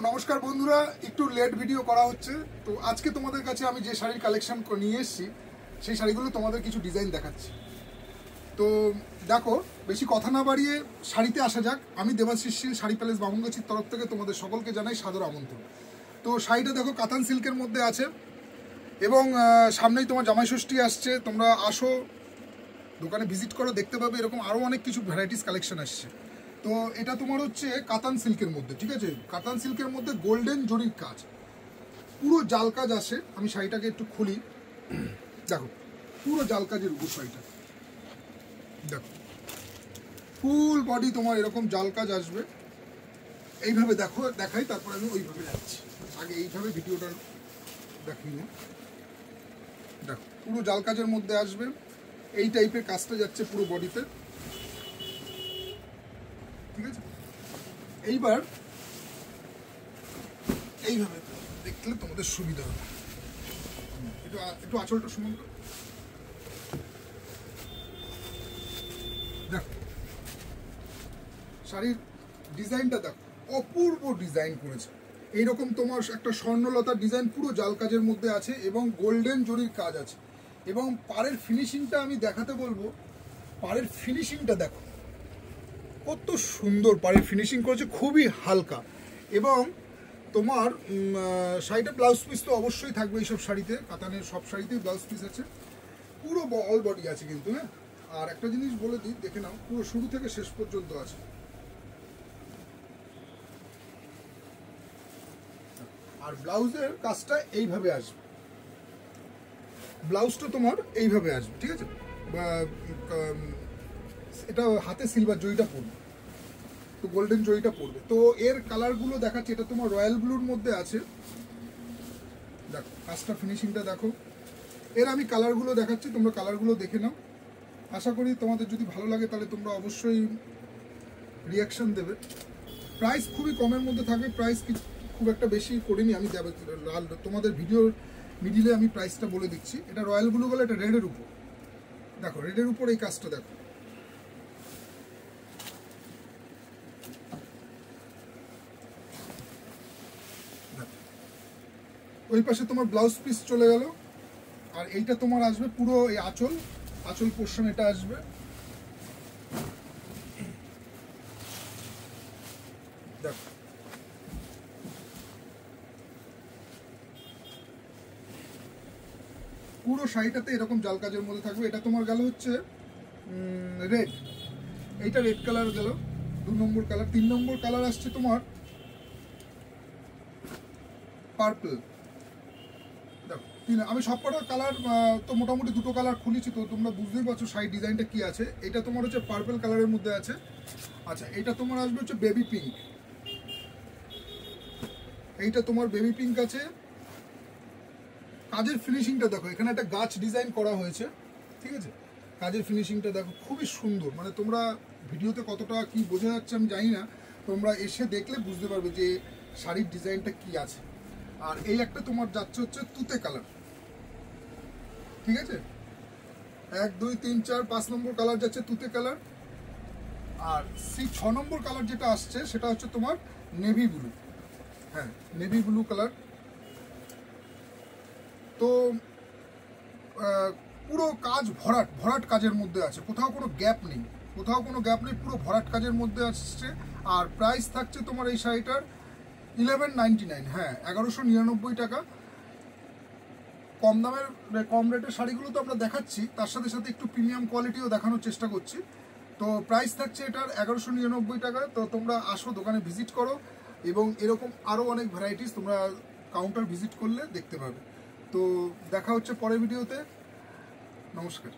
নমস্কার বন্ধুরা, একটু লেট ভিডিও করা হচ্ছে। তো আজকে তোমাদের কাছে আমি যে শাড়ির কালেকশন নিয়ে এসেছি সেই শাড়িগুলো তোমাদের কিছু ডিজাইন দেখাচ্ছি। তো দেখো, বেশি কথা না বাড়িয়ে শাড়িতে আসা যাক। আমি দেবাশিস শীল শাড়ি প্যালেস বামুনগাছির তরফ থেকে তোমাদের সকলকে জানাই সাদর আমন্ত্রণ। তো শাড়িটা দেখো কাতান সিল্কের মধ্যে আছে এবং সামনেই তোমার জামাই ষষ্ঠী আসছে। তোমরা আসো, দোকানে ভিজিট করো, দেখতে পাবে এরকম আরও অনেক কিছু ভ্যারাইটিস কালেকশন আসছে। তো এটা তোমার হচ্ছে কাতান সিল্কের মধ্যে, ঠিক আছে? কাতান সিল্কের মধ্যে গোল্ডেন জরির কাজ, পুরো জাল কাজ আসে। আমি শাড়িটাকে একটু খুলি, দেখো পুরো জাল কাজের উপর শাড়িটা, দেখো ফুল বডি তোমার এরকম জাল কাজ আসবে। এইভাবে দেখো, দেখাই, তারপর আমি ওইভাবে যাচ্ছি। আগে এইভাবে ভিডিওটা দেখিয়ে নিই। দেখো পুরো জাল কাজের মধ্যে আসবে, এই টাইপের কাজটা যাচ্ছে পুরো বডিতে, ঠিক আছে? এইবার এইভাবে দেখলে তোমাদের সুবিধা হবে। একটু আঁচলটা সমান করো, দেখো শাড়ির ডিজাইনটা দেখো, অপূর্ব ডিজাইন করেছে। এইরকম তোমার একটা স্বর্ণলতার ডিজাইন পুরো জাল কাজের মধ্যে আছে এবং গোল্ডেন জরির কাজ আছে। এবং পাড়ের ফিনিশিংটা আমি দেখাতে বলবো, পাড়ের ফিনিশিংটা দেখো কত সুন্দর পাড়ের ফিনিশিং করেছে, খুবই হালকা। এবং তোমার শাড়িটা ব্লাউজ পিস তো অবশ্যই থাকবে এইসব শাড়িতে, কাতানের সব শাড়িতেই ব্লাউজ পিস আছে, পুরো অল বডি আছে কিন্তু। হ্যাঁ, আর একটা জিনিস বলে দিই, দেখে নাও, পুরো শুরু থেকে শেষ পর্যন্ত আছে। আর ব্লাউজের কাজটা এইভাবে আসবে, ব্লাউজটা তোমার এইভাবে আসবে, ঠিক আছে? এটা হাতে সিলভার জরিটা পড়বে, তো গোল্ডেন জরিটা পড়বে। তো এর কালারগুলো দেখাচ্ছি, এটা তোমার রয়্যাল ব্লুর মধ্যে আছে। দেখো কাজটা, ফিনিশিংটা দেখো। এর আমি কালারগুলো দেখাচ্ছি, তোমরা কালারগুলো দেখে নাও। আশা করি তোমাদের যদি ভালো লাগে তাহলে তোমরা অবশ্যই রিয়াকশন দেবে। প্রাইস খুবই কমের মধ্যে থাকবে, প্রাইস খুব একটা বেশি করিনি আমি, তোমাদের ভিডিওর মিডিলে আমি প্রাইসটা বলে দিচ্ছি। এটা রয়্যাল ব্লু বলে, এটা রেডের উপর, দেখো রেডের উপর এই কাজটা দেখো। ওই পাশে তোমার ব্লাউজ পিস চলে গেল। আর এইটা তোমার আসবে পুরো এই আঁচল পোর্শন, এটা আসবে। দেখো পুরো শাড়িটাতে এরকম জাল কাজের মধ্যে থাকবে। এটা তোমার গেল হচ্ছে রেড, এইটা রেড কালার গেল 2 নম্বর কালার। 3 নম্বর কালার আসছে তোমার পার্পল। দেখো আমি সবকটা কালার তো মোটামুটি 2টো কালার খুলেছি, তো তোমরা বুঝতেই পারছো শাড়ির ডিজাইনটা কি আছে। এটা তোমার হচ্ছে পার্পল কালারের মধ্যে আছে। আচ্ছা, এটা তোমার আসবে হচ্ছে বেবি পিঙ্ক, এইটা তোমার বেবি পিঙ্ক আছে। কাজের ফিনিশিংটা দেখো, এখানে একটা গাছ ডিজাইন করা হয়েছে, ঠিক আছে? কাজের ফিনিশিংটা দেখো খুবই সুন্দর। মানে তোমরা ভিডিওতে কতটা কি বোঝা যাচ্ছে আমি জানি না, তোমরা এসে দেখলে বুঝতে পারবে যে শাড়ির ডিজাইনটা কি আছে। আর এই একটা তোমার যাচ্ছে হচ্ছে তুতে কালার, ঠিক আছে? 1 2 3 4 5 নম্বর কালার যাচ্ছে তুতে কালার। আর 6 নম্বর কালার যেটা আসছে সেটা হচ্ছে তোমার নেভি ব্লু। হ্যাঁ, নেভি ব্লু কালার। তো পুরো কাজ ভরাট কাজের মধ্যে আছে, কোথাও কোনো গ্যাপ নেই, পুরো ভরাট কাজের মধ্যে আসছে। আর প্রাইস থাকছে তোমার এই শাড়িটার 1199। হ্যাঁ, 1199 টাকা। কম রেটের শাড়িগুলো তো আমরা দেখাচ্ছি, তার সাথে সাথে একটু প্রিমিয়াম কোয়ালিটিও দেখানোর চেষ্টা করছি। তো প্রাইস থাকছে এটার 1199 টাকা। তো তোমরা আসো, দোকানে ভিজিট করো, এবং এরকম আরও অনেক ভ্যারাইটিস তোমরা কাউন্টার ভিজিট করলে দেখতে পাবে। তো দেখা হচ্ছে পরের ভিডিওতে। নমস্কার।